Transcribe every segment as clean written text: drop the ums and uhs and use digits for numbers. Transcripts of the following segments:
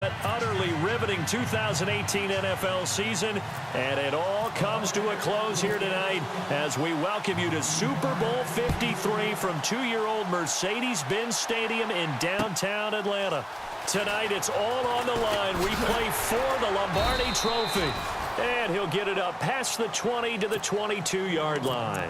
An utterly riveting 2018 NFL season, and it all comes to a close here tonight as we welcome you to Super Bowl 53 from two-year-old Mercedes-Benz Stadium in downtown Atlanta. Tonight, it's all on the line. We play for the Lombardi Trophy, and he'll get it up past the 20 to the 22-yard line.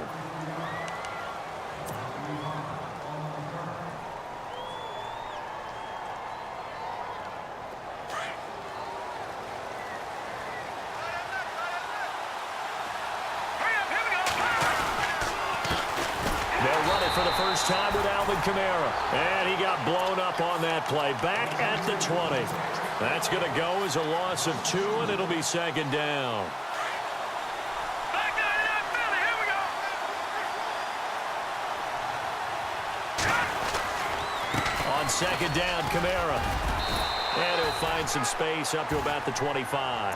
For the first time with Alvin Kamara. And he got blown up on that play. Back at the 20. That's going to go as a loss of 2, and it'll be second down. Back down in Philly. Here we go. On second down, Kamara. And he'll find some space up to about the 25.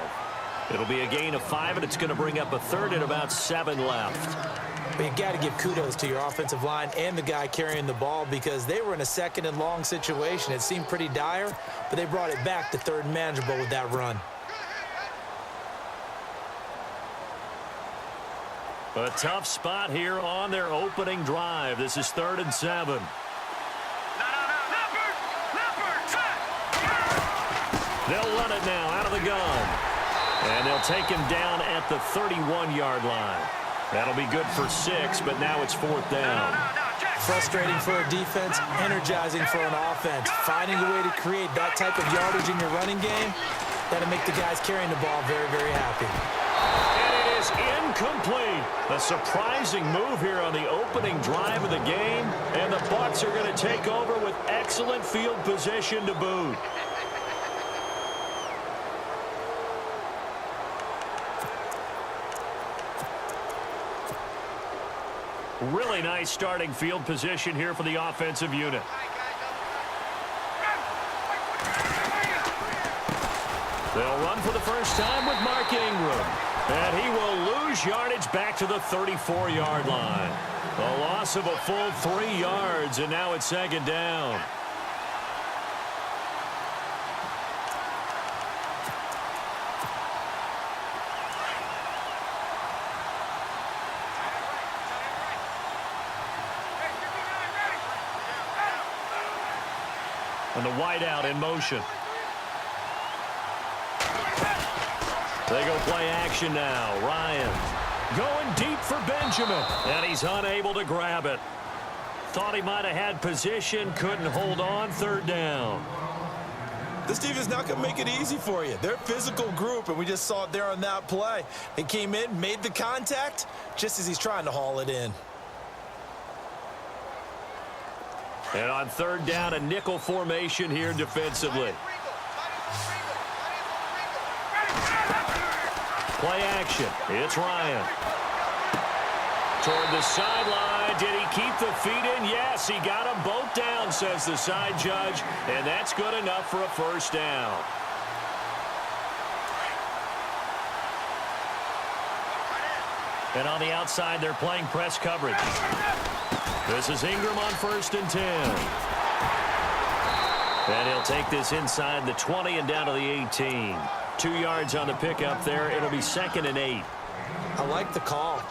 It'll be a gain of 5, and it's going to bring up a third and about 7 left. But you got to give kudos to your offensive line and the guy carrying the ball because they were in a second and long situation. It seemed pretty dire, but they brought it back to third and manageable with that run. A tough spot here on their opening drive. This is 3rd and 7. They'll run it now out of the gun. And they'll take him down at the 31-yard line. That'll be good for 6, but now it's 4th down. Frustrating for a defense, energizing for an offense. Finding a way to create that type of yardage in your running game, that'll make the guys carrying the ball very, very happy. And it is incomplete. A surprising move here on the opening drive of the game, and the Bucs are going to take over with excellent field position to boot. Really nice starting field position here for the offensive unit. They'll run for the first time with Mark Ingram. And he will lose yardage back to the 34-yard line. A loss of a full 3 yards, and now it's second down. And the wideout in motion. They go play action now. Ryan going deep for Benjamin. And he's unable to grab it. Thought he might have had position. Couldn't hold on. 3rd down. This defense not going to make it easy for you. They're a physical group, and we just saw it there on that play. They came in, made the contact, just as he's trying to haul it in. And on 3rd down, a nickel formation here defensively. Play action. It's Ryan. Toward the sideline. Did he keep the feet in? Yes, he got them both down, says the side judge. And that's good enough for a first down. And on the outside, they're playing press coverage. This is Ingram on 1st and 10. And he'll take this inside the 20 and down to the 18. 2 yards on the pickup there. It'll be 2nd and 8. I like the call.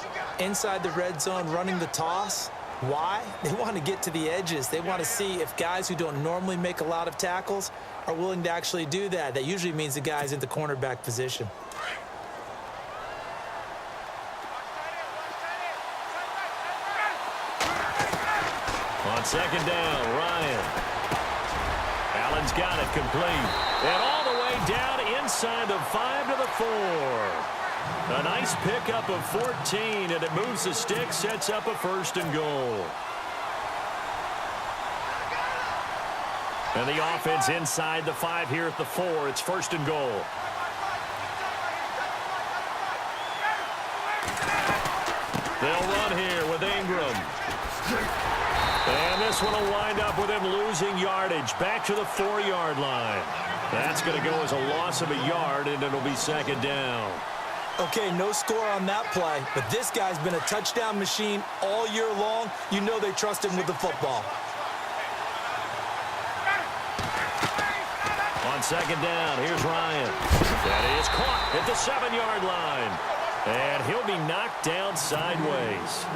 Inside the red zone, running the toss. Why? They want to get to the edges. They want to see if guys who don't normally make a lot of tackles are willing to actually do that. That usually means the guy's in the cornerback position. On 2nd down, Ryan. Allen's got it complete. And all the way down inside the 5 to the 4. A nice pickup of 14, and it moves the stick, sets up a 1st and goal. And the offense inside the 5 here at the 4. It's 1st and goal. They'll run here with Ingram. And this one will wind up with him losing yardage back to the 4-yard line. That's going to go as a loss of a yard, and it'll be 2nd down. Okay, no score on that play, but this guy's been a touchdown machine all year long. You know they trust him with the football. On On second down, here's Ryan. That is caught at the 7-yard line. And he'll be knocked down sideways.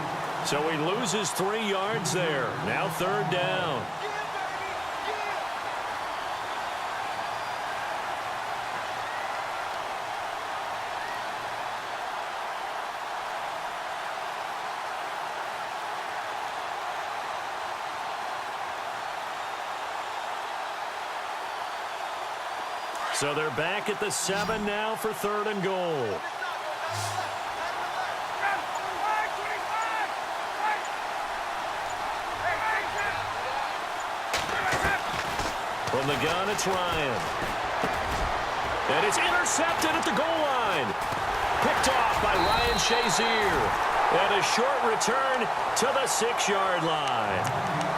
So he loses 3 yards there. Now third down. So they're back at the 7 now for third and goal. From the gun, it's Ryan. And it's intercepted at the goal line. Picked off by Ryan Shazier. And a short return to the 6-yard line.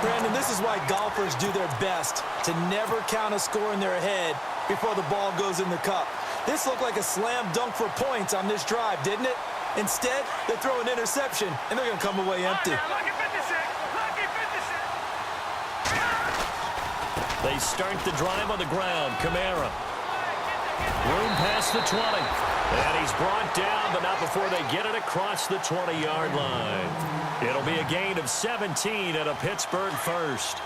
Brandon, this is why golfers do their best to never count a score in their head before the ball goes in the cup. This looked like a slam dunk for points on this drive, didn't it? Instead, they throw an interception, and they're going to come away empty. They start the drive on the ground. Kamara. Room past the 20. And he's brought down, but not before they get it across the 20-yard line. It'll be a gain of 17 at a Pittsburgh first.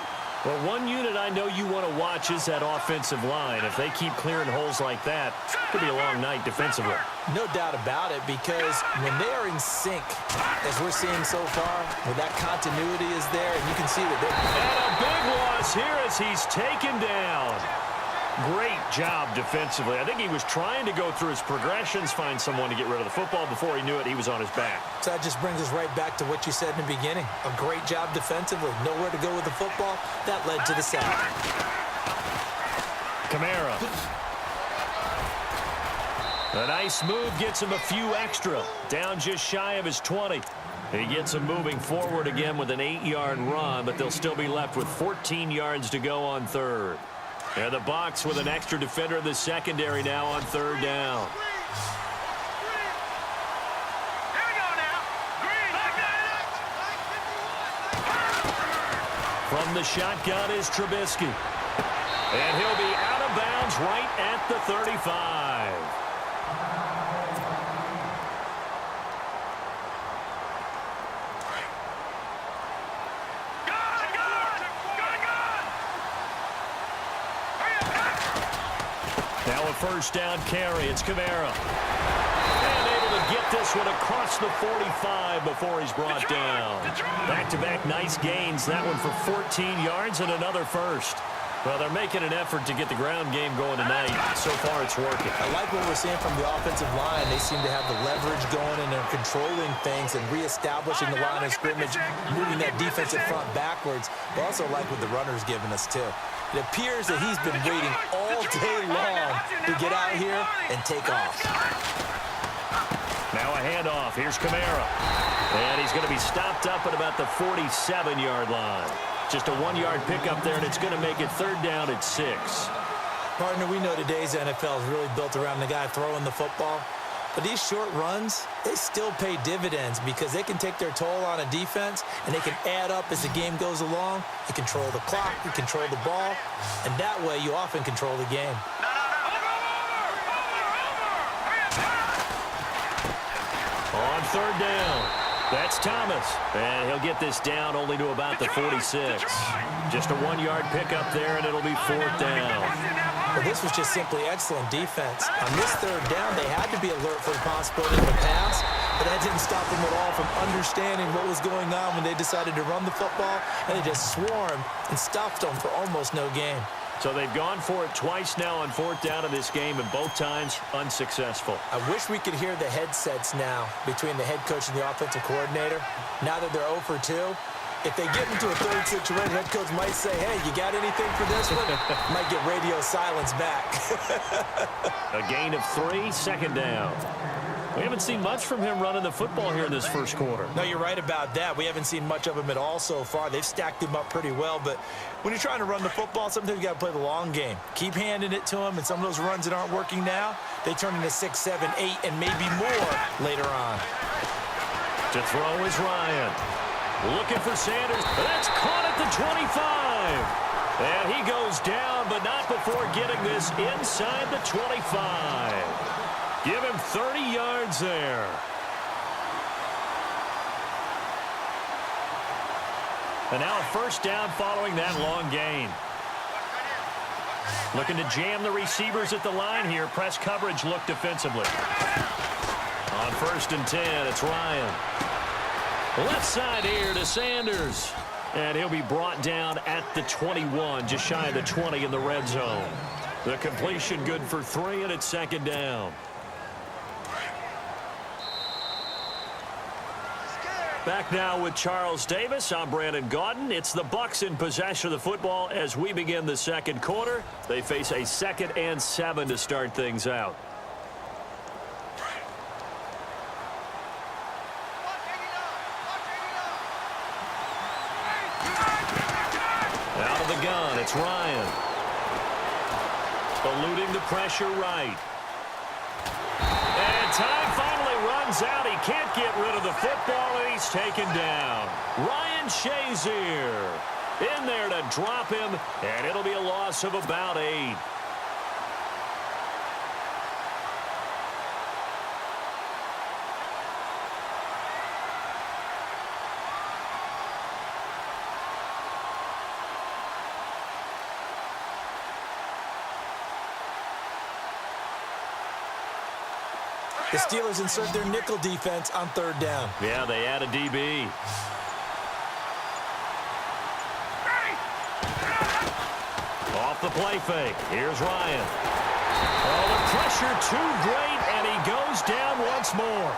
Well, one unit I know you want to watch is that offensive line. If they keep clearing holes like that, it could be a long night defensively. No doubt about it, because when they are in sync, as we're seeing so far, where that continuity is there, and you can see that they're... And a big loss here as he's taken down. Great job defensively. I think he was trying to go through his progressions, find someone to get rid of the football. Before he knew it, he was on his back. So that just brings us right back to what you said in the beginning. A great job defensively. Nowhere to go with the football. That led to the sack. Kamara. A nice move gets him a few extra. Down just shy of his 20. He gets him moving forward again with an 8-yard run, but they'll still be left with 14 yards to go on third. And the Bucs with an extra defender in the secondary now on third down. From the shotgun is Trubisky. And he'll be out of bounds right at the 35. Now a first down carry. It's Kamara. And able to get this one across the 45 before he's brought down. Back-to-back nice gains. That one for 14 yards and another first. Well, they're making an effort to get the ground game going tonight. So far, it's working. I like what we're seeing from the offensive line. They seem to have the leverage going, and they're controlling things and reestablishing the line of scrimmage, moving that defensive front backwards. But also like what the runner's giving us, too. It appears that he's been waiting all day long to get out here and take off. Now a handoff. Here's Kamara. And he's going to be stopped up at about the 47-yard line. Just a 1-yard pickup there, and it's going to make it third down at 6. Partner, we know today's NFL is really built around the guy throwing the football. But these short runs, they still pay dividends because they can take their toll on a defense, and they can add up as the game goes along. You control the clock, you control the ball, and that way you often control the game. On third down, that's Thomas. And he'll get this down only to about the 46. Just a 1-yard pickup there, and it'll be fourth down. Well, this was just simply excellent defense. On this third down, they had to be alert for the possibility of a pass, but that didn't stop them at all from understanding what was going on when they decided to run the football, and they just swarmed and stuffed them for almost no gain. So they've gone for it twice now on fourth down in this game, and both times unsuccessful. I wish we could hear the headsets now between the head coach and the offensive coordinator. Now that they're 0 for 2, if they get into a third situation, head coach might say, hey, you got anything for this one? Might get radio silence back. A gain of 3, second down. We haven't seen much from him running the football here in this first quarter. No, you're right about that. We haven't seen much of him at all so far. They've stacked him up pretty well, but when you're trying to run the football, sometimes you got to play the long game. Keep handing it to him, and some of those runs that aren't working now, they turn into 6, 7, 8, and maybe more later on. To throw is Ryan. Looking for Sanders. That's caught at the 25. And he goes down, but not before getting this inside the 25. Give him 30 yards there. And now a first down following that long gain. Looking to jam the receivers at the line here. Press coverage look defensively. On 1st and 10, it's Ryan. Left side here to Sanders. And he'll be brought down at the 21, just shy of the 20 in the red zone. The completion good for 3, and it's 2nd down. Back now with Charles Davis. I'm Brandon Gaudin. It's the Bucs in possession of the football as we begin the 2nd quarter. They face a 2nd and 7 to start things out. Out of the gun, it's Ryan. Eluding the pressure right. And time finally runs out. He can't get rid of the football, and he's taken down. Ryan Shazier in there to drop him, and it'll be a loss of about 8. The Steelers insert their nickel defense on 3rd down. Yeah, they add a DB. Off the play fake. Here's Ryan. Oh, the pressure too great, and he goes down once more.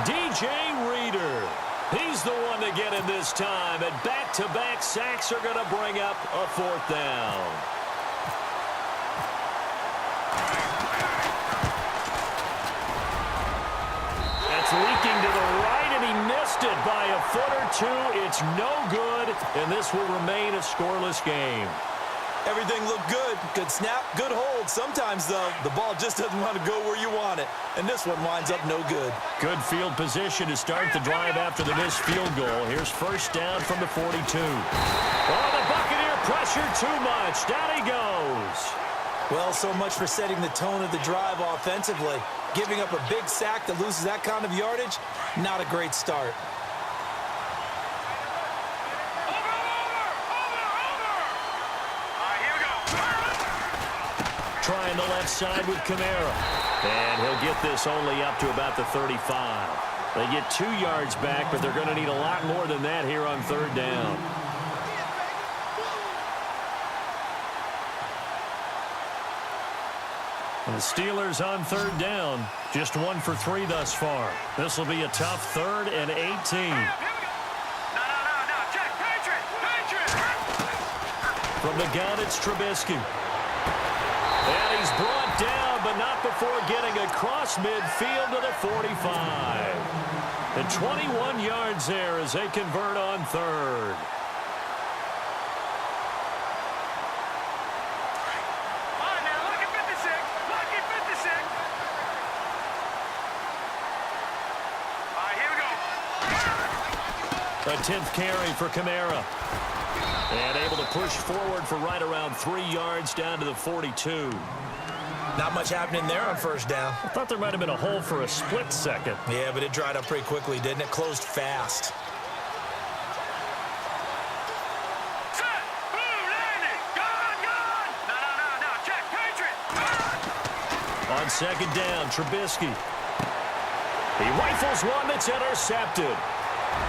DJ Reader. He's the one to get in this time, and back-to-back sacks are going to bring up a 4th down. Leaking to the right, and he missed it by a foot or 2. It's no good, and this will remain a scoreless game. Everything looked good. Good snap, good hold. Sometimes, though, the ball just doesn't want to go where you want it, and this one winds up no good. Good field position to start the drive after the missed field goal. Here's 1st down from the 42. Oh, the Buccaneer pressure too much. Down he goes. Well, so much for setting the tone of the drive offensively. Giving up a big sack that loses that kind of yardage, not a great start. Here we go. Trying the left side with Kamara. And he'll get this only up to about the 35. They get 2 yards back, but they're going to need a lot more than that here on 3rd down. And the Steelers on 3rd down, just 1 for 3 thus far. This will be a tough 3rd and 18. No, check, Patriot! From the gun, it's Trubisky. And he's brought down, but not before getting across midfield to the 45. And 21 yards there as they convert on 3rd. A 10th carry for Kamara. And able to push forward for right around 3 yards down to the 42. Not much happening there on 1st down. I thought there might have been a hole for a split second. Yeah, but it dried up pretty quickly, didn't it? Closed fast. Set! Blue landing! Gone! No, check, Patriot! On 2nd down, Trubisky. He rifles one that's intercepted.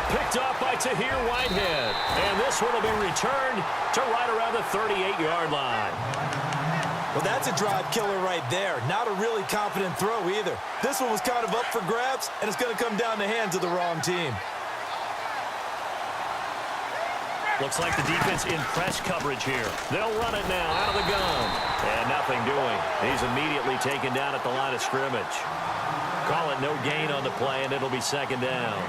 Picked off by Tahir Whitehead. And this one will be returned to right around the 38-yard line. Well, that's a drive killer right there. Not a really confident throw either. This one was kind of up for grabs, and it's going to come down the hands of the wrong team. Looks like the defense in press coverage here. They'll run it now out of the gun. And nothing doing. He's immediately taken down at the line of scrimmage. Call it no gain on the play, and it'll be 2nd down.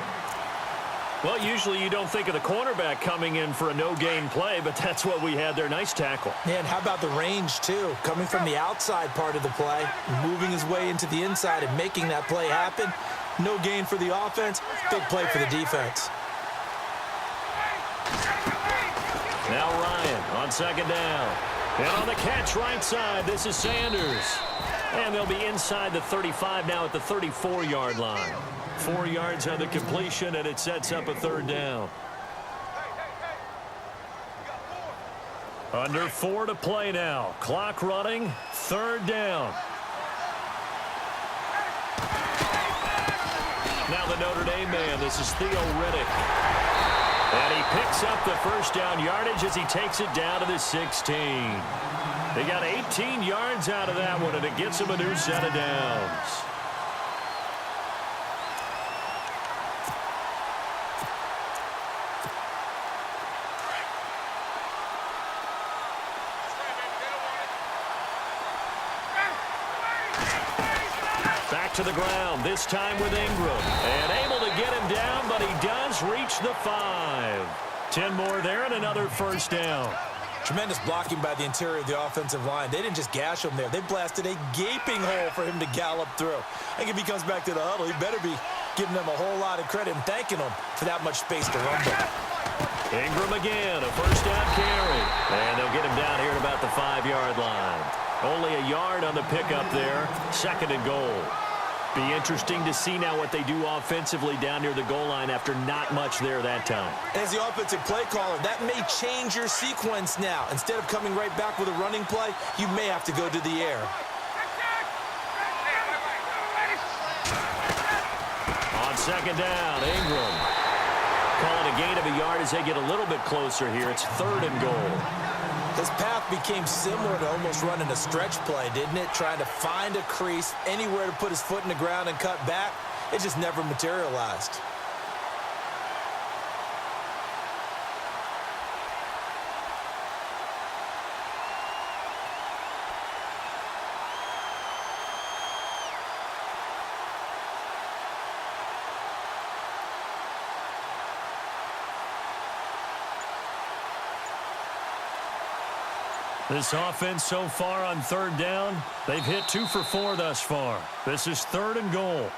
Well, usually you don't think of the cornerback coming in for a no-gain play, but that's what we had there. Nice tackle. Yeah, and how about the range, too? Coming from the outside part of the play, moving his way into the inside and making that play happen. No gain for the offense, big play for the defense. Now Ryan on second down. And on the catch right side, this is Sanders. And they'll be inside the 35 now at the 34-yard line. 4 yards on the completion, and it sets up a third down. Under 4 to play now. Clock running. Third down. Now the Notre Dame man. This is Theo Riddick. And he picks up the first down yardage as he takes it down to the 16. They got 18 yards out of that one, and it gets him a new set of downs. Back to the ground, this time with Ingram. And able to get him down, but he does reach the 5. 10 more there and another first down. Tremendous blocking by the interior of the offensive line. They didn't just gash him there. They blasted a gaping hole for him to gallop through. I think if he comes back to the huddle, he better be giving them a whole lot of credit and thanking them for that much space to run with. Ingram again, a first down carry. And they'll get him down here at about the 5-yard line. Only a yard on the pickup there. Second and goal. Be interesting to see now what they do offensively down near the goal line after not much there that time. As the offensive play caller, that may change your sequence now. Instead of coming right back with a running play, you may have to go to the air. On second down, Ingram. Calling a gain of a yard as they get a little bit closer here. It's third and goal. His path became similar to almost running a stretch play, didn't it? Trying to find a crease, anywhere to put his foot in the ground and cut back. It just never materialized. This offense so far on third down, they've hit 2 for 4 thus far. This is third and goal.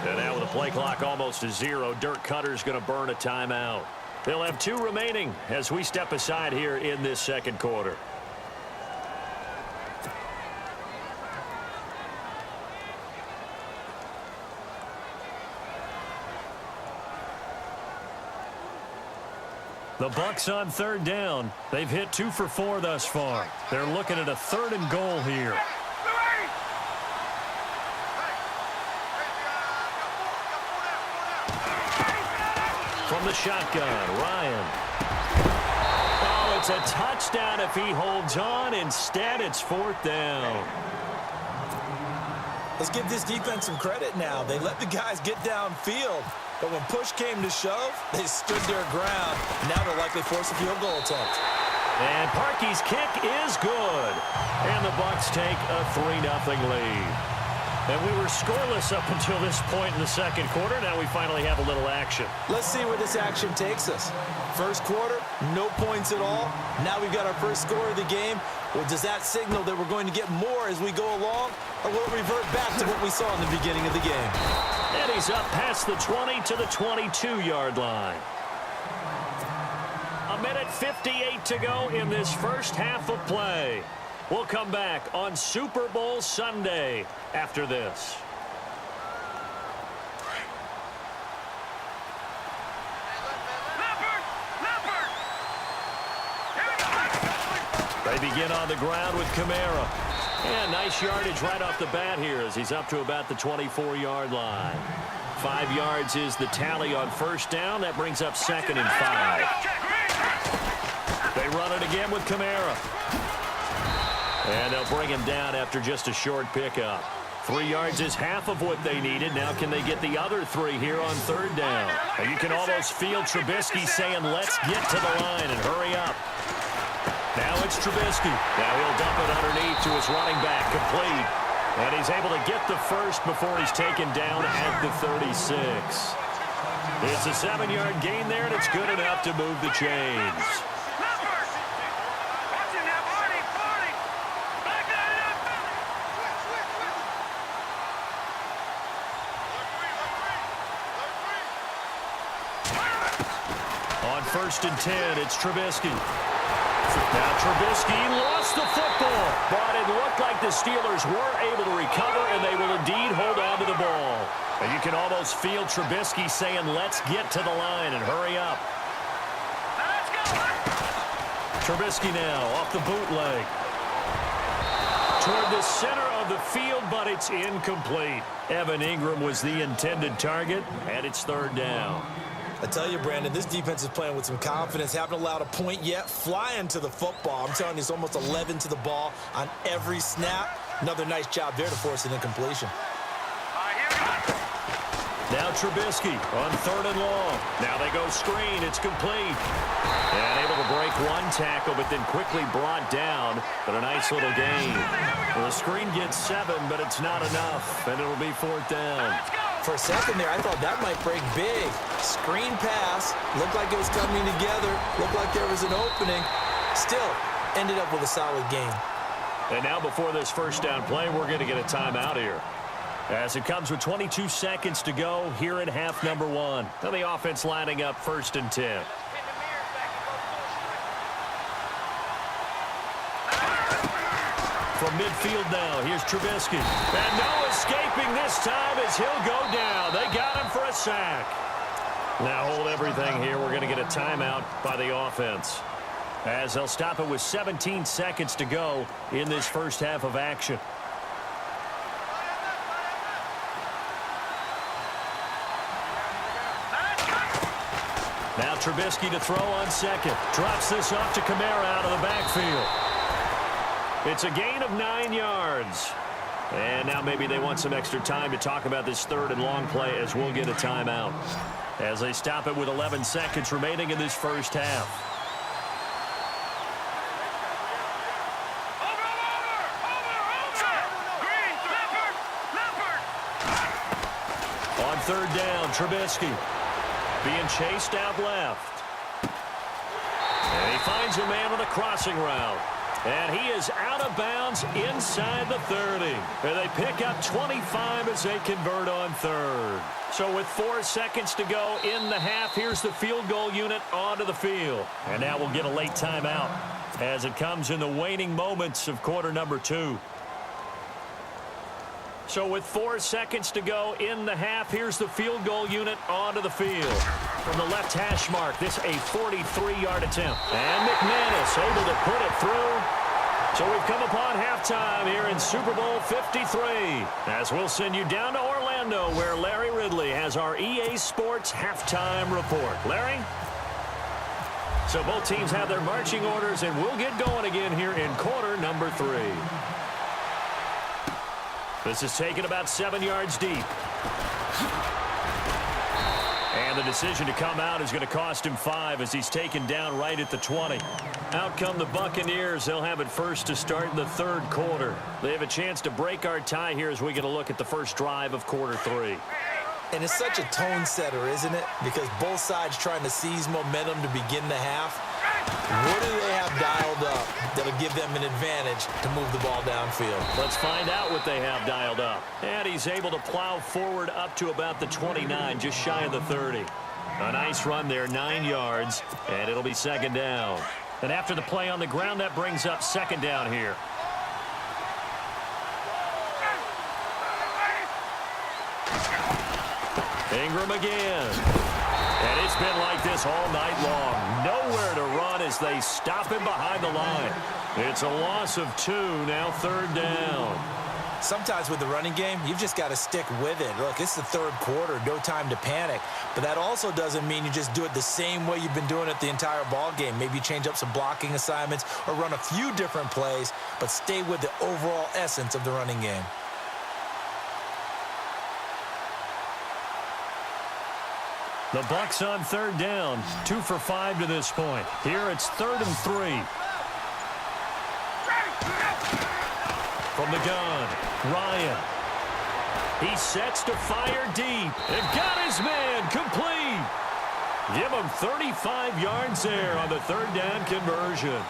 And now with the play clock almost to 0, Dirk Cutter's going to burn a timeout. They'll have 2 remaining as we step aside here in this second quarter. The Bucs on third down. They've hit 2 for 4 thus far. They're looking at a third and goal here. From the shotgun, Ryan. Oh, it's a touchdown if he holds on. Instead, it's fourth down. Let's give this defense some credit now. They let the guys get downfield. But when push came to shove, they stood their ground. Now they'll likely force a field goal attempt. And Parkey's kick is good. And the Bucs take a 3-0 lead. And we were scoreless up until this point in the second quarter. Now we finally have a little action. Let's see where this action takes us. First quarter, no points at all. Now we've got our first score of the game. Well, does that signal that we're going to get more as we go along? Or will it revert back to what we saw in the beginning of the game? And he's up past the 20 to the 22-yard line. 1:58 to go in this first half of play. We'll come back on Super Bowl Sunday after this. They begin on the ground with Kamara. And nice yardage right off the bat here as he's up to about the 24-yard line. 5 yards is the tally on first down. That brings up second and 5. They run it again with Kamara. And they'll bring him down after just a short pickup. 3 yards is half of what they needed. Now can they get the other 3 here on third down? And you can almost feel Trubisky saying, let's get to the line and hurry up. Now it's Trubisky. Now he'll dump it underneath to his running back, complete. And he's able to get the first before he's taken down at the 36. It's a 7-yard gain there, and it's good enough to move the chains. On 1st and 10, it's Trubisky. Now Trubisky lost the football, but it looked like the Steelers were able to recover, and they will indeed hold on to the ball. And you can almost feel Trubisky saying, let's get to the line and hurry up. Trubisky now off the bootleg. Toward the center of the field, but it's incomplete. Evan Ingram was the intended target, and it's third down. I tell you, Brandon, this defense is playing with some confidence. Haven't allowed a point yet. Flying to the football. I'm telling you, it's almost 11 to the ball on every snap. Another nice job there to force an incompletion. Now Trubisky on third and long. Now they go screen. It's complete. And able to break one tackle, but then quickly brought down. But a nice little gain. Well, the screen gets 7, but it's not enough. And it'll be fourth down. For a second there, I thought that might break big. Screen pass. Looked like it was coming together. Looked like there was an opening. Still, ended up with a solid gain. And now before this first down play, we're going to get a timeout here. As it comes with 22 seconds to go here in half number 1. Now the offense lining up 1st and 10. From midfield now, here's Trubisky. And no escaping this time as he'll go down. They got him for a sack. Now hold everything here. We're going to get a timeout by the offense. As they'll stop it with 17 seconds to go in this first half of action. Now Trubisky to throw on second. Drops this off to Kamara out of the backfield. It's a gain of 9 yards. And now maybe they want some extra time to talk about this third and long play as we'll get a timeout. As they stop it with 11 seconds remaining in this first half. On third down, Trubisky. Being chased out left. And he finds a man on a crossing route. And he is out of bounds inside the 30. And they pick up 25 as they convert on third. So with 4 seconds to go in the half, here's the field goal unit onto the field. And now we'll get a late timeout as it comes in the waning moments of quarter number 2. So with 4 seconds to go in the half, here's the field goal unit onto the field. From the left hash mark, this a 43-yard attempt. And McManus able to put it through. So we've come upon halftime here in Super Bowl 53. As we'll send you down to Orlando, where Larry Ridley has our EA Sports halftime report. Larry? So both teams have their marching orders, and we'll get going again here in quarter number 3. This is taken about 7 yards deep. And the decision to come out is going to cost him 5 as he's taken down right at the 20. Out come the Buccaneers. They'll have it first to start in the third quarter. They have a chance to break our tie here as we get a look at the first drive of quarter 3. And it's such a tone setter, isn't it? Because both sides trying to seize momentum to begin the half. What do they have dialed up that'll give them an advantage to move the ball downfield? Let's find out what they have dialed up. And he's able to plow forward up to about the 29, just shy of the 30. A nice run there, 9 yards, and it'll be second down. And after the play on the ground, that brings up second down here. Ingram again. And it's been like this all night long. Nowhere to run as they stop him behind the line. It's a loss of 2, now third down. Sometimes with the running game, you've just got to stick with it. Look, it's the third quarter, no time to panic. But that also doesn't mean you just do it the same way you've been doing it the entire ball game. Maybe change up some blocking assignments or run a few different plays, but stay with the overall essence of the running game. The Bucs on third down, 2 for 5 to this point. Here it's 3rd and 3. From the gun, Ryan. He sets to fire deep. They've got his man complete. Give him 35 yards there on the third down conversion.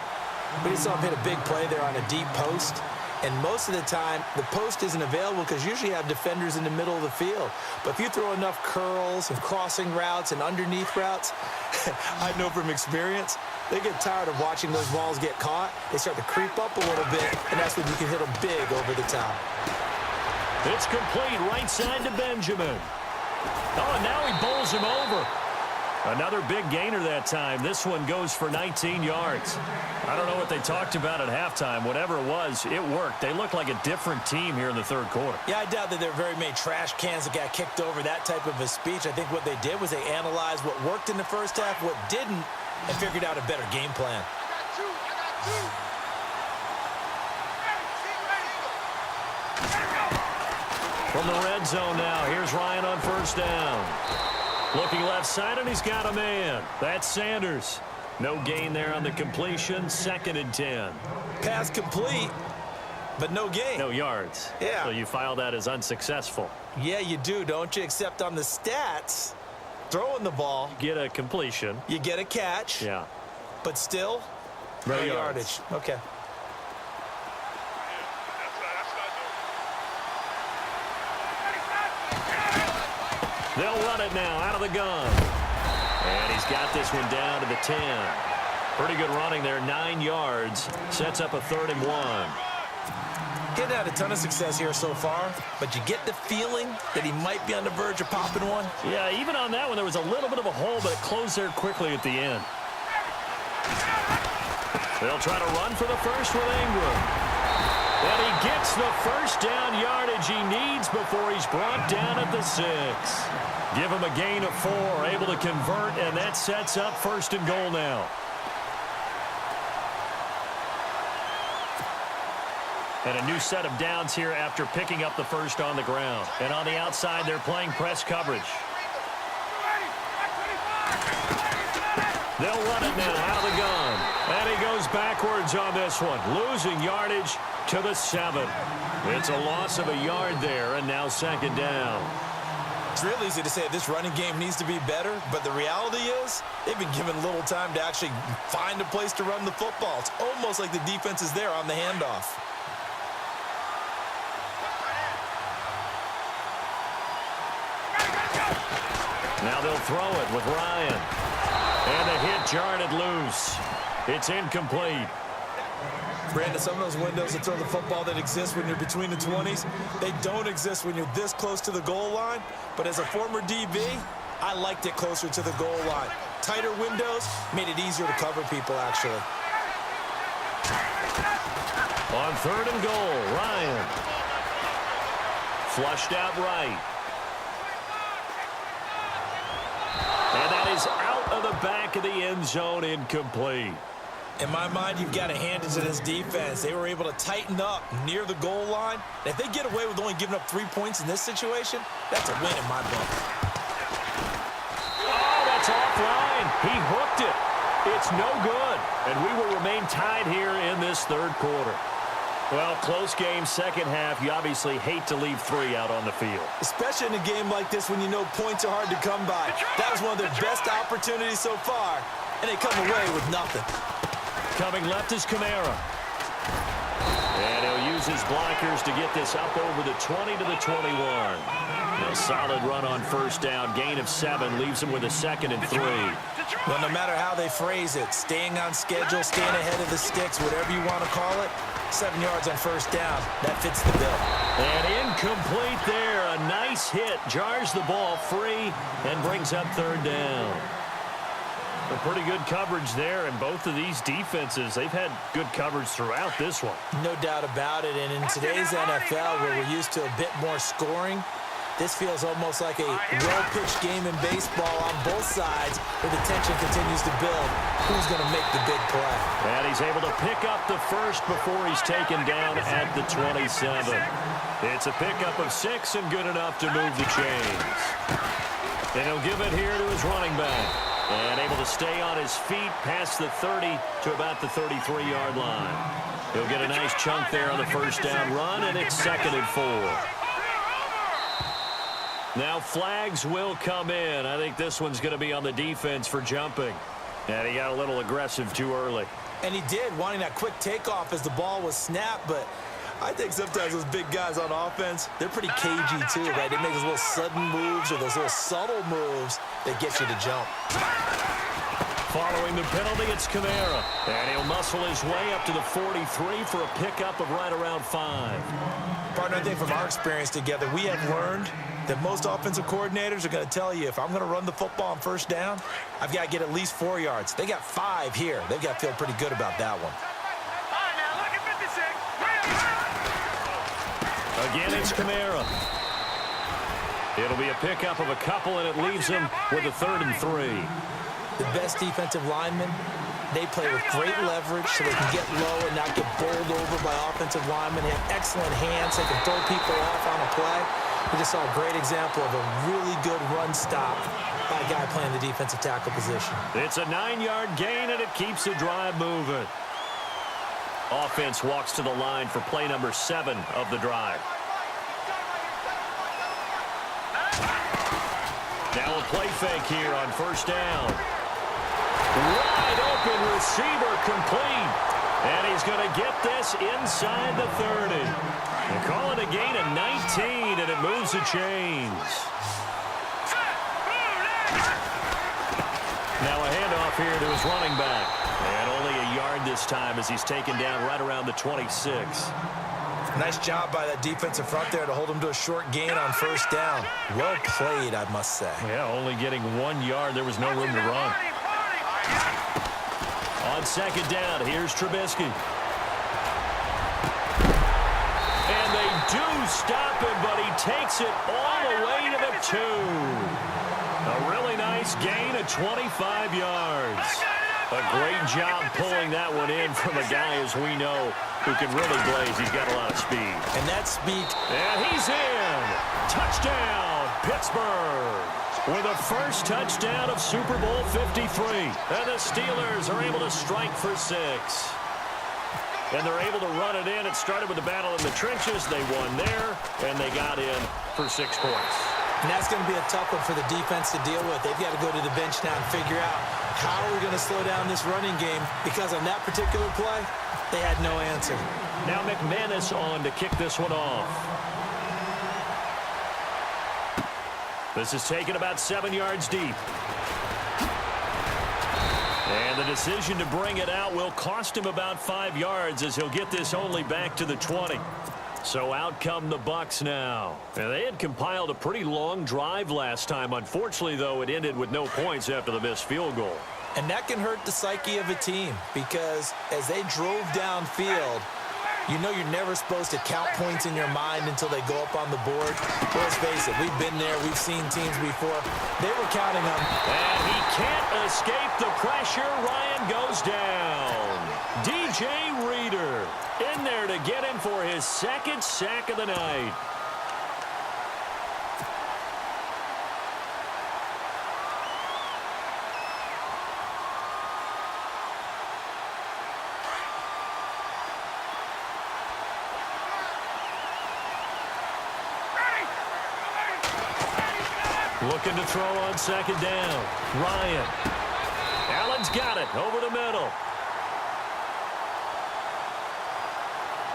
We saw him hit a big play there on a deep post. And most of the time, the post isn't available because usually you have defenders in the middle of the field. But if you throw enough curls and crossing routes and underneath routes, I know from experience, they get tired of watching those balls get caught. They start to creep up a little bit, and that's when you can hit them big over the top. It's complete right side to Benjamin. Oh, and now he bowls him over. Another big gainer that time. This one goes for 19 yards. I don't know what they talked about at halftime. Whatever it was, it worked. They look like a different team here in the third quarter. Yeah, I doubt that there are very many trash cans that got kicked over, that type of a speech. I think what they did was they analyzed what worked in the first half, what didn't, and figured out a better game plan. From the red zone now, here's Ryan on first down. Looking left side, and he's got a man. That's Sanders. No gain there on the completion. 2nd and 10. Pass complete, but no gain. No yards. Yeah. So you file that as unsuccessful. Yeah, you do, don't you? Except on the stats, throwing the ball, Get a completion. you get a catch, Yeah. but still, no yardage. Okay. They'll run it now out of the gun. And he's got this one down to the 10. Pretty good running there, 9 yards. Sets up a 3rd and 1. Getting had a ton of success here so far, but you get the feeling that he might be on the verge of popping one. Yeah, even on that one, there was a little bit of a hole, but it closed there quickly at the end. They'll try to run for the first with Ingram. And he gets the first down yardage he needs before he's brought down at the 6. Give him a gain of 4, able to convert, and that sets up 1st and goal now. And a new set of downs here after picking up the first on the ground. And on the outside, they're playing press coverage. They'll run it now out of the gun. And he goes backwards on this one, losing yardage to the 7. It's a loss of a yard there, and now 2nd down. It's real easy to say this running game needs to be better, but the reality is they've been given little time to actually find a place to run the football. It's almost like the defense is there on the handoff. Now they'll throw it with Ryan. And the hit jarred it loose. It's incomplete. Brandon, some of those windows to throw the football that exist when you're between the 20s, they don't exist when you're this close to the goal line. But as a former DB, I liked it closer to the goal line. Tighter windows made it easier to cover people, actually. On 3rd and goal, Ryan. Flushed out right. And that is out of the back of the end zone, incomplete. In my mind, you've got to hand it to this defense. They were able to tighten up near the goal line. And if they get away with only giving up 3 points in this situation, that's a win in my book. Oh, that's offline. He hooked it. It's no good. And we will remain tied here in this 3rd quarter. Well, close game, 2nd half. You obviously hate to leave 3 out on the field. Especially in a game like this when you know points are hard to come by. That was one of their best opportunities so far, and they come away with nothing. Coming left is Kamara. And he'll use his blockers to get this up over the 20 to the 21. A solid run on 1st down. Gain of 7 leaves him with a 2nd and 3. Well, no matter how they phrase it, staying on schedule, staying ahead of the sticks, whatever you want to call it, 7 yards on 1st down. That fits the bill. And incomplete there. A nice hit. Jars the ball free and brings up 3rd down. A pretty good coverage there, and both of these defenses, they've had good coverage throughout this one. No doubt about it. And in today's NFL, where we're used to a bit more scoring, this feels almost like a well-pitched game in baseball on both sides where the tension continues to build. Who's going to make the big play? And he's able to pick up the first before he's taken down at the 27. It's a pickup of 6 and good enough to move the chains. And he'll give it here to his running back. And able to stay on his feet past the 30 to about the 33-yard line. He'll get a nice chunk there on the 1st down run, and it's 2nd and 4. Now flags will come in. I think this one's going to be on the defense for jumping. And he got a little aggressive too early. And he did, wanting that quick takeoff as the ball was snapped, but I think sometimes those big guys on offense, they're pretty cagey too, right? They make those little sudden moves or those little subtle moves that get you to jump. Following the penalty, it's Kamara. And he'll muscle his way up to the 43 for a pickup of right around 5. Partner, I think from our experience together, we have learned that most offensive coordinators are going to tell you, if I'm going to run the football on first down, I've got to get at least 4 yards. They got 5 here. They've got to feel pretty good about that one. Again, it's Kamara. It'll be a pickup of a couple, and it leaves him with a 3rd and 3. The best defensive linemen, they play with great leverage so they can get low and not get bowled over by offensive linemen. They have excellent hands. They can throw people off on a play. We just saw a great example of a really good run stop by a guy playing the defensive tackle position. It's a 9-yard gain, and it keeps the drive moving. Offense walks to the line for play number 7 of the drive. Now a play fake here on first down. Wide open receiver complete. And he's going to get this inside the 30. They call it a gain of 19, and it moves the chains. Now a handoff here to his running back. And only a yard this time as he's taken down right around the 26. Nice job by that defensive front there to hold him to a short gain on first down. Well played, I must say. Yeah, only getting 1 yard. There was no room to run. On second down, here's Trubisky. And they do stop him, but he takes it all the way to the 2. A really nice gain of 25 yards. A great job pulling that one in from a guy, as we know, who can really blaze. He's got a lot of speed. And that speed. And he's in. Touchdown, Pittsburgh. With a first touchdown of Super Bowl 53. And the Steelers are able to strike for 6. And they're able to run it in. It started with the battle in the trenches. They won there, and they got in for 6 points. And that's going to be a tough one for the defense to deal with. They've got to go to the bench now and figure out how are we going to slow down this running game, because on that particular play, they had no answer. Now McManus on to kick this one off. This is taken about 7 yards deep. And the decision to bring it out will cost him about 5 yards, as he'll get this only back to the 20. So out come the Bucs now. And they had compiled a pretty long drive last time. Unfortunately, though, it ended with no points after the missed field goal. And that can hurt the psyche of a team, because as they drove downfield, you know you're never supposed to count points in your mind until they go up on the board. Well, let's face it, we've been there. We've seen teams before. They were counting on. And he can't escape the pressure. Ryan goes down. DJ Reader in there to get him for his 2nd sack of the night. Looking to throw on second down. Ryan. Allen's got it over the middle.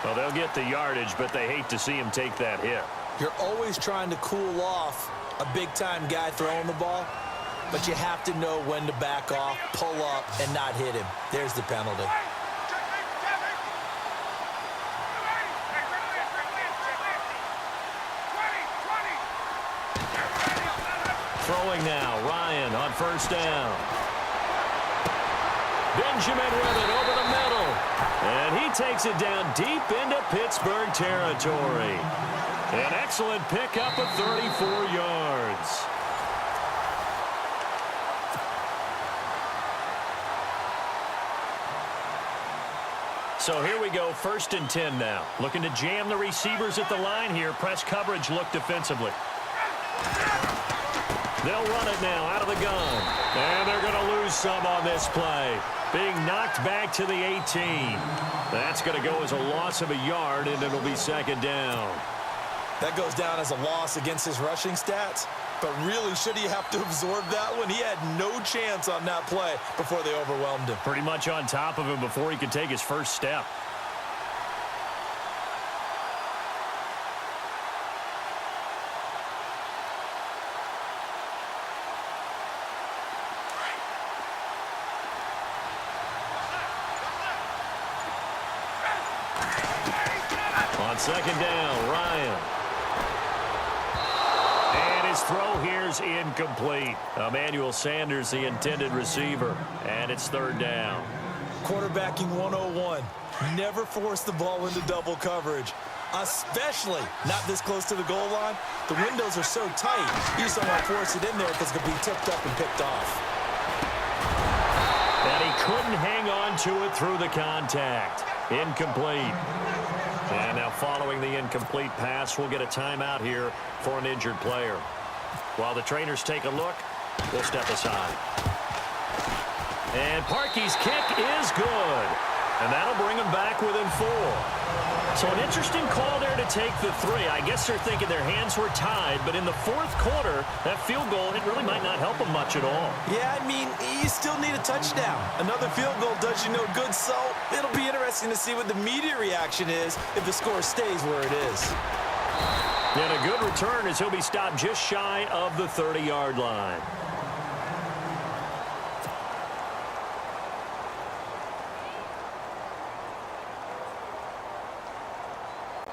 Well, they'll get the yardage, but they hate to see him take that hit. You're always trying to cool off a big-time guy throwing the ball, but you have to know when to back off, pull up, and not hit him. There's the penalty. Throwing now, Ryan on first down. Benjamin with it over the middle. And he takes it down deep into Pittsburgh territory. An excellent pickup of 34 yards. So here we go, 1st and 10 now. Looking to jam the receivers at the line here. Press coverage look defensively. They'll run it now out of the gun. And they're going to lose some on this play. Being knocked back to the 18. That's going to go as a loss of a yard, and it'll be 2nd down. That goes down as a loss against his rushing stats. But really, should he have to absorb that one? He had no chance on that play before they overwhelmed him. Pretty much on top of him before he could take his first step. On second down, Ryan. And his throw here's incomplete. Emmanuel Sanders, the intended receiver. And it's third down. Quarterbacking 101. Never force the ball into double coverage, especially not this close to the goal line. The windows are so tight, you just don't want to force it in there because it could be tipped up and picked off. And he couldn't hang on to it through the contact. Incomplete. And now following the incomplete pass, we'll get a timeout here for an injured player. While the trainers take a look, we'll step aside. And Parkey's kick is good. And that'll bring them back within 4. So an interesting call there to take the 3. I guess they're thinking their hands were tied, but in the fourth quarter, that field goal, it really might not help them much at all. Yeah, I mean, you still need a touchdown. Another field goal does you no good, so it'll be interesting to see what the media reaction is if the score stays where it is. And a good return as he'll be stopped just shy of the 30-yard line.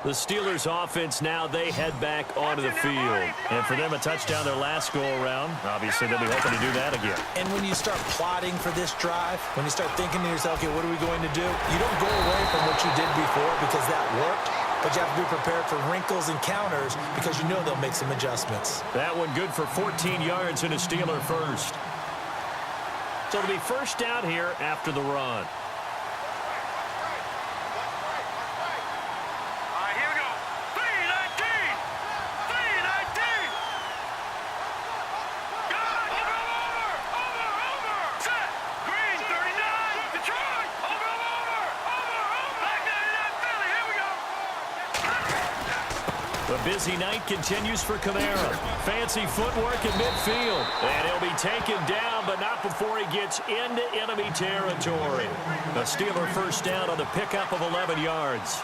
The Steelers offense now, they head back onto the field. And for them, a touchdown their last go-around. Obviously, they'll be hoping to do that again. And when you start plotting for this drive, when you start thinking to yourself, okay, what are we going to do? You don't go away from what you did before because that worked, but you have to be prepared for wrinkles and counters because you know they'll make some adjustments. That one good for 14 yards and a Steeler first. So it'll be first down here after the run. The busy night continues for Kamara. Fancy footwork in midfield. And he'll be taken down, but not before he gets into enemy territory. A Steeler first down on the pickup of 11 yards.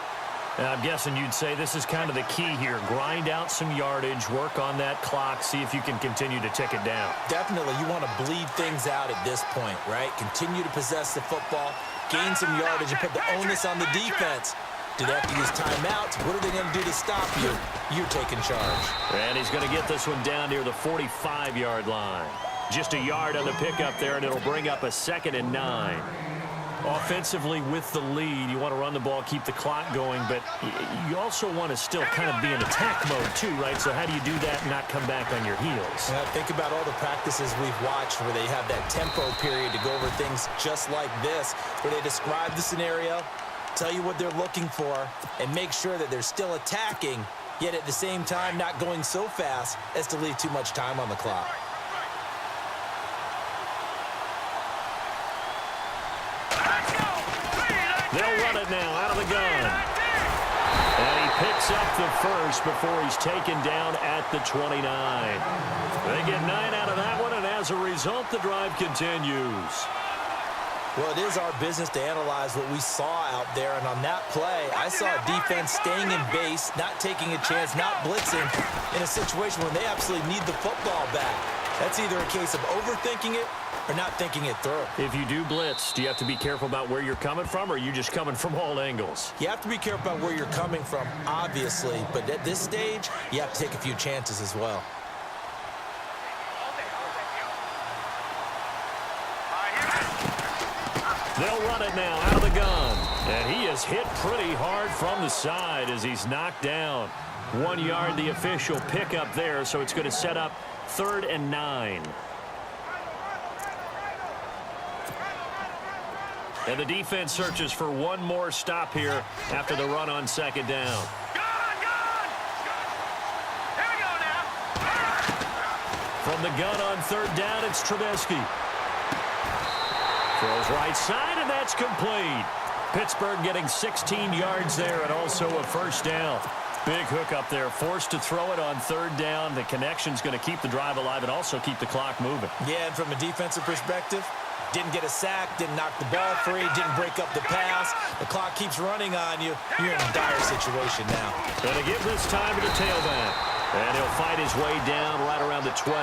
And I'm guessing you'd say this is kind of the key here. Grind out some yardage, work on that clock, see if you can continue to tick it down. Definitely. You want to bleed things out at this point, right? Continue to possess the football, gain some yardage, and put the onus on the defense. Do they have to use timeouts? What are they going to do to stop you? You're taking charge. And he's going to get this one down near the 45-yard line. Just a yard on the pickup there, and it'll bring up a 2nd and 9. Offensively with the lead, you want to run the ball, keep the clock going, but you also want to still kind of be in attack mode too, right? So how do you do that and not come back on your heels? Yeah, think about all the practices we've watched where they have that tempo period to go over things just like this, where they describe the scenario, tell you what they're looking for, and make sure that they're still attacking, yet at the same time not going so fast as to leave too much time on the clock. They'll run it now out of the gun. And he picks up the first before he's taken down at the 29. They get 9 out of that one, and as a result, the drive continues. Well, it is our business to analyze what we saw out there, and on that play, I saw a defense staying in base, not taking a chance, not blitzing in a situation when they absolutely need the football back. That's either a case of overthinking it or not thinking it through. If you do blitz, do you have to be careful about where you're coming from, or are you just coming from all angles? You have to be careful about where you're coming from, obviously, but at this stage, you have to take a few chances as well. They'll run it now out of the gun. And he is hit pretty hard from the side as he's knocked down. 1 yard, the official pickup there, so it's going to set up 3rd and 9. And the defense searches for one more stop here after the run on 2nd down. Here we go now. From the gun on 3rd down, it's Trubisky. Throws right side, and that's complete. Pittsburgh getting 16 yards there and also a first down. Big hook up there, forced to throw it on 3rd down. The connection's going to keep the drive alive and also keep the clock moving. Yeah, and from a defensive perspective, didn't get a sack, didn't knock the ball free, didn't break up the pass. The clock keeps running on you. You're in a dire situation now. Going to give this time to the tailback. And he'll fight his way down right around the 12.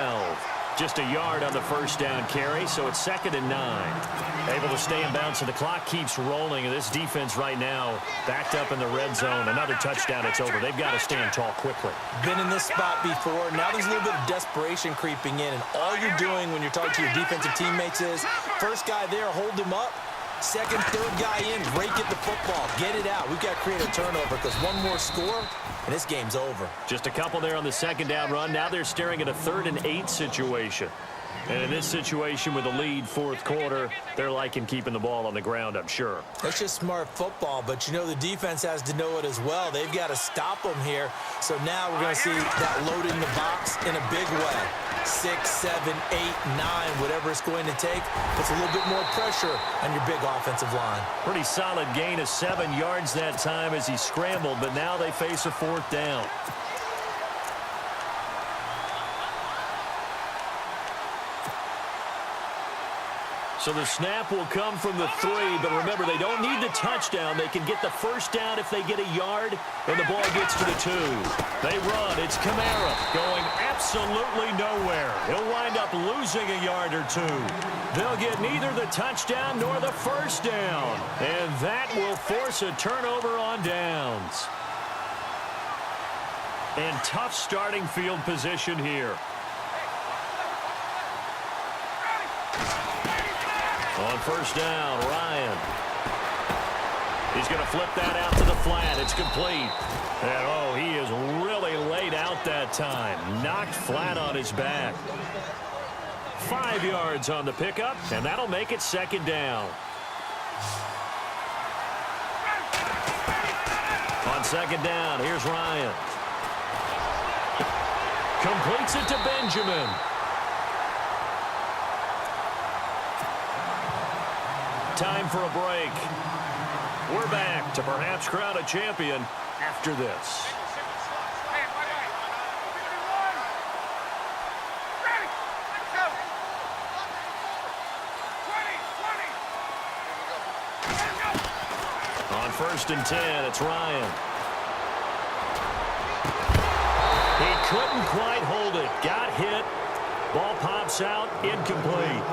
Just a yard on the first down carry, so it's 2nd and 9. Able to stay in bounds, and the clock keeps rolling. And this defense right now backed up in the red zone. Another touchdown, it's over. They've got to stand tall quickly. Been in this spot before. Now there's a little bit of desperation creeping in, and all you're doing when you're talking to your defensive teammates is, first guy there, hold him up. Second, third guy in, rake at the football. Get it out. We've got to create a turnover because one more score, and this game's over. Just a couple there on the 2nd down run. Now they're staring at a 3rd and 8 situation. And in this situation with the lead, 4th quarter, they're liking keeping the ball on the ground, I'm sure. That's just smart football, but you know the defense has to know it as well. They've got to stop them here. So now we're going to see that load in the box in a big way. 6, 7, 8, 9, whatever it's going to take. Puts a little bit more pressure on your big offensive line. Pretty solid gain of 7 yards that time as he scrambled, but now they face a 4th down. So the snap will come from the 3, but remember, they don't need the touchdown. They can get the first down if they get a yard, and the ball gets to the 2. They run. It's Kamara going absolutely nowhere. He'll wind up losing a yard or 2. They'll get neither the touchdown nor the first down, and that will force a turnover on downs. And tough starting field position here. On first down, Ryan. He's going to flip that out to the flat. It's complete. And, oh, he is really laid out that time. Knocked flat on his back. 5 yards on the pickup, and that'll make it 2nd down. On 2nd down, here's Ryan. Completes it to Benjamin. Time for a break. We're back to perhaps crown a champion after this. On 1st and 10, it's Ryan. He couldn't quite hold it. Got hit. Ball pops out. Incomplete.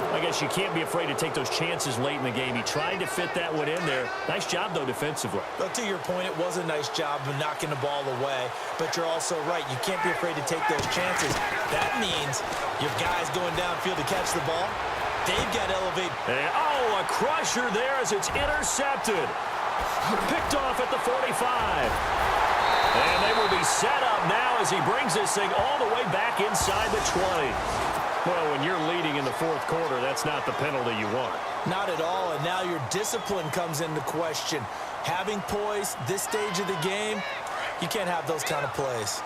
I guess you can't be afraid to take those chances late in the game. He tried to fit that one in there. Nice job, though, defensively. But to your point, it was a nice job of knocking the ball away. But you're also right. You can't be afraid to take those chances. That means your guys going downfield to catch the ball, they've got to elevate. And, oh, a crusher there as it's intercepted. Picked off at the 45. And they will be set up now as he brings this thing all the way back inside the 20. Well, when you're leading in the 4th quarter, that's not the penalty you want. Not at all, and now your discipline comes into question. Having poise this stage of the game, you can't have those kind of plays.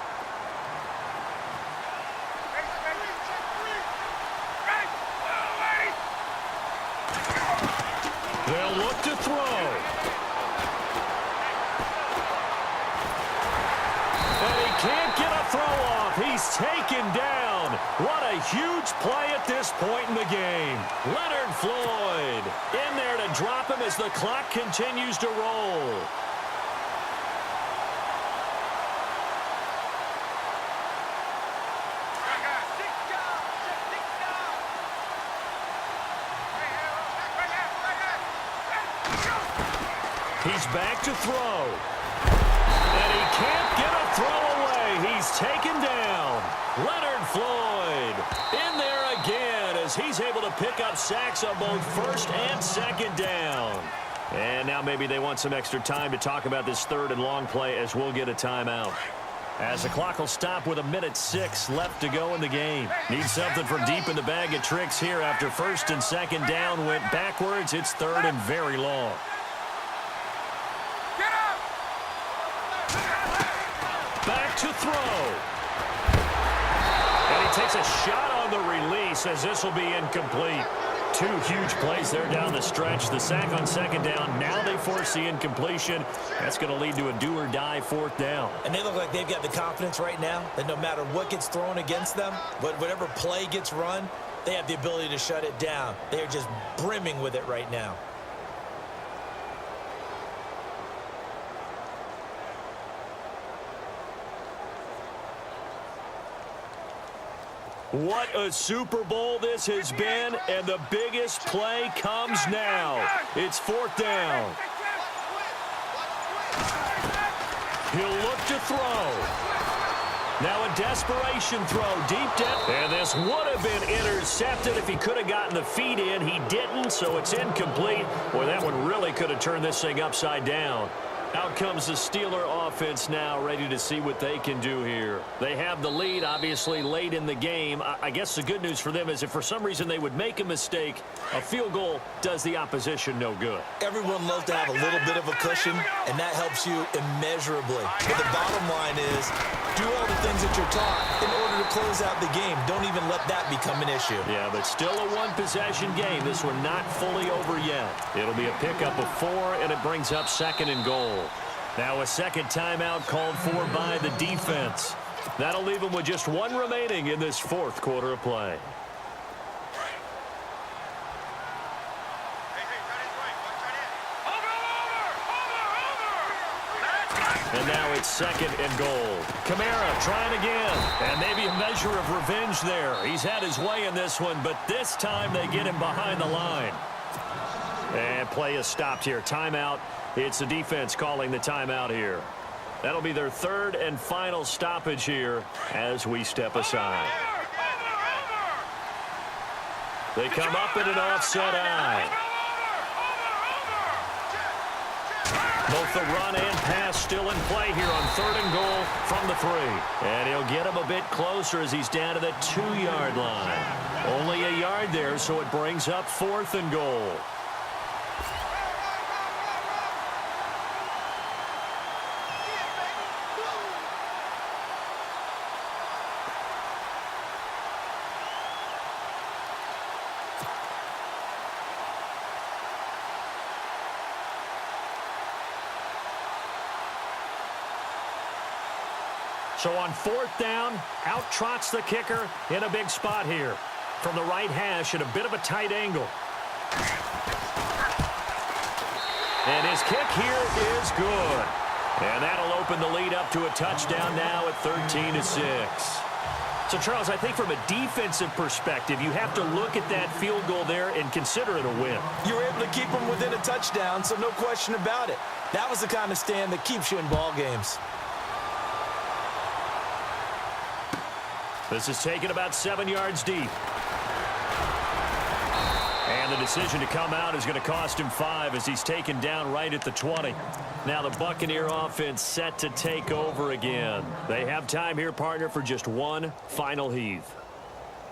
They'll look to throw. And he can't get a throw off. He's taken down. What a huge play at this point in the game. Leonard Floyd in there to drop him as the clock continues to roll. He's back to throw. And he can't get a throw away. He's taken down. Leonard Floyd in there again as he's able to pick up sacks on both 1st and 2nd down. And now maybe they want some extra time to talk about this 3rd and long play as we'll get a timeout. As the clock will stop with 1:06 left to go in the game. Need something from deep in the bag of tricks here after 1st and 2nd down went backwards. It's 3rd and very long. Back to throw. And he takes a shot on the release as this will be incomplete. 2 huge plays there down the stretch. The sack on 2nd down. Now they force the incompletion. That's going to lead to a do-or-die 4th down. And they look like they've got the confidence right now that no matter what gets thrown against them, whatever play gets run, they have the ability to shut it down. They are just brimming with it right now. What a Super Bowl this has been, and the biggest play comes now. It's fourth down. He'll look to throw. Now a desperation throw deep down. And this would have been intercepted if he could have gotten the feet in. He didn't, so it's incomplete. Boy, that one really could have turned this thing upside down. Out comes the Steeler offense now, ready to see what they can do here. They have the lead, obviously, late in the game. I guess the good news for them is if for some reason they would make a mistake, a field goal does the opposition no good. Everyone loves to have a little bit of a cushion, and that helps you immeasurably. But the bottom line is, do all the things that you're taught in order to close out the game. Don't even let that become an issue. Yeah, but still a one-possession game. This one not fully over yet. It'll be a pickup of 4, and it brings up second and goal. Now a second timeout called for by the defense. That'll leave them with just one remaining in this fourth quarter of play. And now it's second and goal. Kamara trying again. And maybe a measure of revenge there. He's had his way in this one, but this time they get him behind the line. And play is stopped here. Timeout. It's the defense calling the timeout here. That'll be their third and final stoppage here as we step aside. They come up in an offset eye. Both the run and pass still in play here on third and goal from the 3. And he'll get him a bit closer as he's down to the 2-yard line. Only a yard there, so it brings up fourth and goal. So on fourth down, out trots the kicker in a big spot here. From the right hash at a bit of a tight angle. And his kick here is good. And that'll open the lead up to a touchdown now at 13-6. So, Charles, I think from a defensive perspective, you have to look at that field goal there and consider it a win. You were able to keep them within a touchdown, so no question about it. That was the kind of stand that keeps you in ball games. This is taken about 7 yards deep. And the decision to come out is going to cost him 5 as he's taken down right at the 20. Now the Buccaneer offense set to take over again. They have time here, partner, for just one final heave.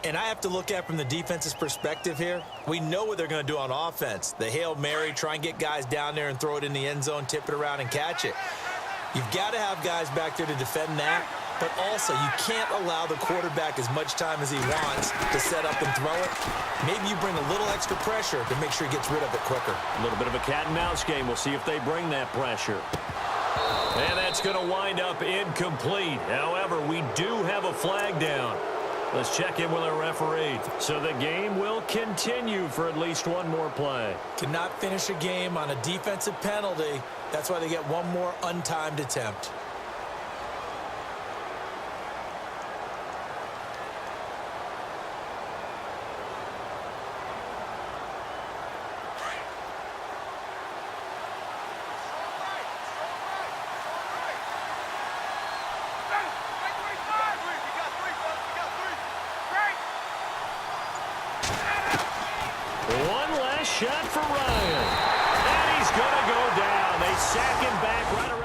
And I have to look at from the defense's perspective here. We know what they're going to do on offense. The Hail Mary, try and get guys down there and throw it in the end zone, tip it around and catch it. You've got to have guys back there to defend that. But also, you can't allow the quarterback as much time as he wants to set up and throw it. Maybe you bring a little extra pressure to make sure he gets rid of it quicker. A little bit of a cat and mouse game. We'll see if they bring that pressure. And that's going to wind up incomplete. However, we do have a flag down. Let's check in with our referee. So the game will continue for at least one more play. Cannot finish a game on a defensive penalty. That's why they get one more untimed attempt. One last shot for Ryan. And he's going to go down. They sack him back right around.